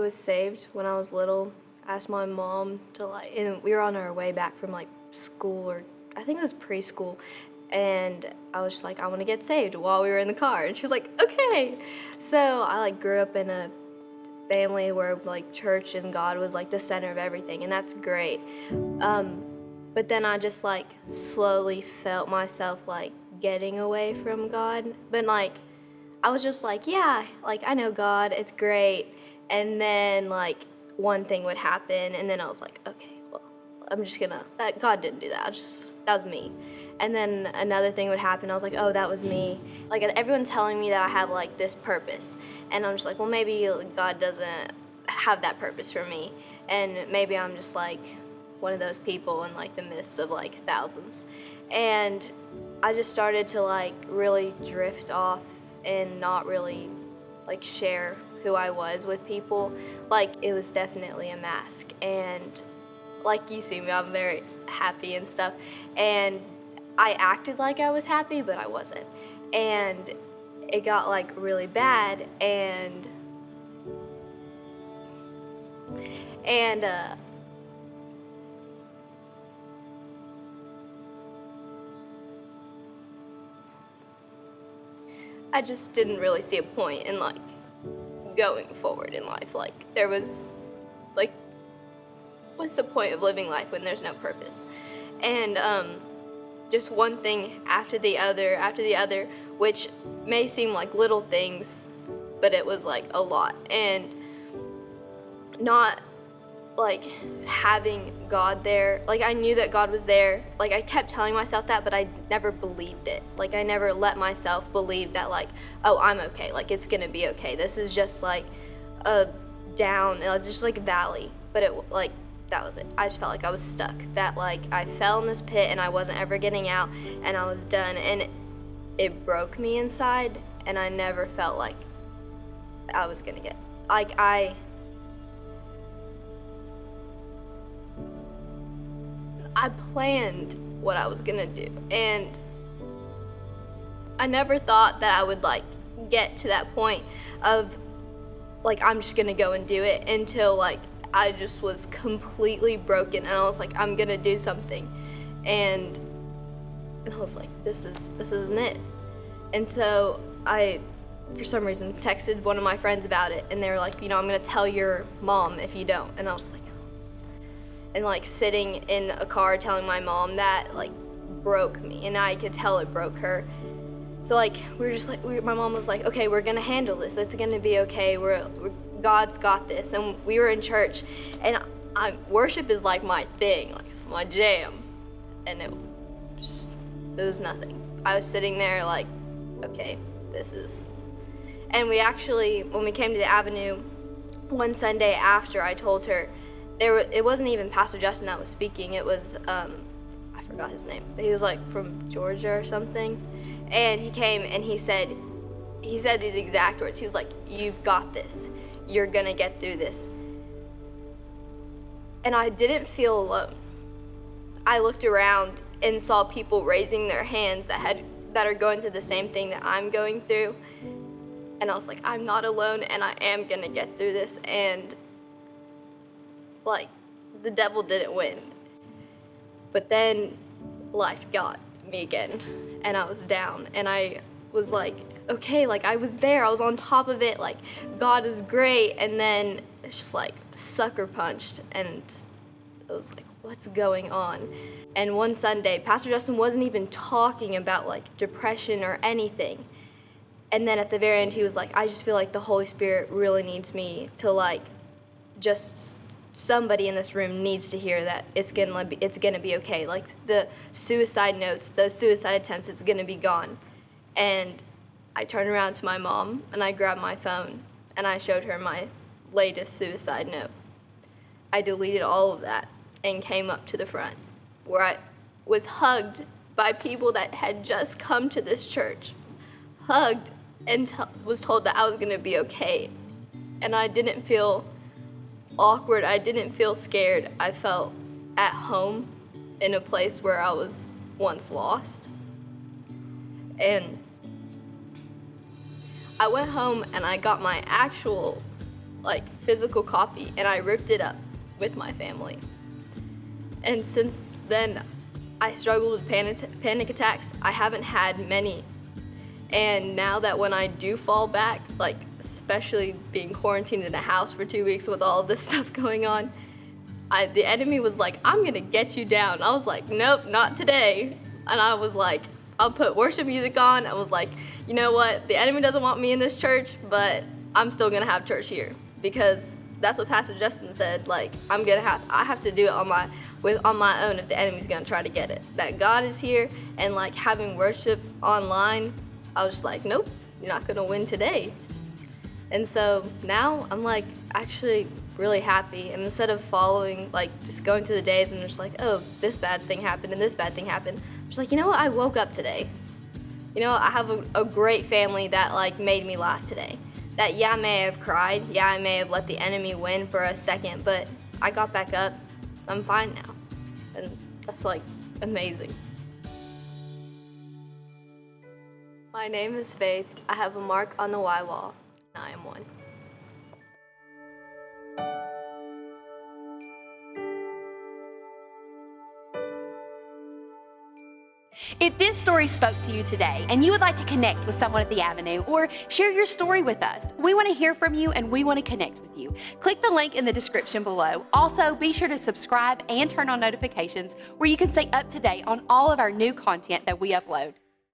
was saved when I was little. I asked my mom to and we were on our way back from school, or I think it was preschool, and I was just like, I want to get saved while we were in the car, and she was like, okay. So I grew up in a family where church and God was the center of everything, and that's great. But then I just slowly felt myself getting away from God. But I was just yeah, I know God, it's great. And then one thing would happen, and then I was like, okay, well, I'm just gonna, that God didn't do that. That was me. And then another thing would happen. I was like, oh, that was me. Everyone's telling me that I have this purpose, and I'm just like, well, maybe God doesn't have that purpose for me, and maybe I'm just one of those people in the midst of thousands. And I just started to really drift off and not really share who I was with people. It was definitely a mask, and you see me, I'm very happy and stuff, and I acted like I was happy, but I wasn't. And it got really bad, and I just didn't really see a point in going forward in life. There was what's the point of living life when there's no purpose? And just one thing after the other, which may seem like little things, but it was a lot. And not having God there. I knew that God was there. I kept telling myself that, but I never believed it. I never let myself believe that oh, I'm okay. It's gonna be okay. This is just a down, just valley. But it that was it. I just felt I was stuck. That I fell in this pit and I wasn't ever getting out, and I was done. And it broke me inside, and I never felt I was gonna get I planned what I was gonna do, and I never thought that I would get to that point of I'm just gonna go and do it, until I just was completely broken, and I was I'm gonna do something, and I was this isn't it. And so I, for some reason, texted one of my friends about it, and they were I'm gonna tell your mom if you don't. And I was and sitting in a car telling my mom that broke me, and I could tell it broke her. So we were just my mom was okay, we're gonna handle this, it's gonna be okay, we're God's got this. And we were in church, and worship is my thing, it's my jam, and it was nothing. I was sitting there okay, this is. And we actually, when we came to the Avenue one Sunday after, I told her, it wasn't even Pastor Justin that was speaking, it was I forgot his name, but he was from Georgia or something, and he came and he said these exact words. He was you've got this, you're gonna get through this. And I didn't feel alone. I looked around and saw people raising their hands that are going through the same thing that I'm going through, and I was I'm not alone, and I am gonna get through this. And the devil didn't win. But then life got me again, and I was down, and I was okay, I was there, I was on top of it, God is great. And then it's just sucker punched, and I was what's going on? And one Sunday, Pastor Justin wasn't even talking about depression or anything. And then at the very end, he was I just feel the Holy Spirit really needs me to just somebody in this room needs to hear that it's gonna be okay. The suicide notes, the suicide attempts, it's gonna be gone. And I turned around to my mom, and I grabbed my phone, and I showed her my latest suicide note. I deleted all of that and came up to the front, where I was hugged by people that had just come to this church, hugged, and was told that I was gonna be okay. And I didn't feel awkward, I didn't feel scared. I felt at home in a place where I was once lost. And I went home, and I got my actual like physical copy, and I ripped it up with my family. And since then, I struggled with panic attacks. I haven't had many. And now that when I do fall back, like especially being quarantined in a house for 2 weeks with all of this stuff going on, the enemy was like, I'm gonna get you down. I was like, nope, not today. And I was like, I'll put worship music on. I was like, you know what? The enemy doesn't want me in this church, but I'm still gonna have church here, because that's what Pastor Justin said. Like, I have to do it on my own if the enemy's gonna try to get it. That God is here, and like having worship online, I was just like, nope, you're not gonna win today. And so now I'm like actually really happy, and instead of following, like just going through the days and just like, oh, this bad thing happened and this bad thing happened, I'm just like, you know what, I woke up today. You know, I have a great family that like made me laugh today. That, yeah, I may have cried, yeah, I may have let the enemy win for a second, but I got back up. I'm fine now. And that's like amazing. My name is Faith. I have a mark on the Y wall. I am one. If this story spoke to you today and you would like to connect with someone at the Avenue or share your story with us, we want to hear from you and we want to connect with you. Click the link in the description below. Also, be sure to subscribe and turn on notifications where you can stay up to date on all of our new content that we upload.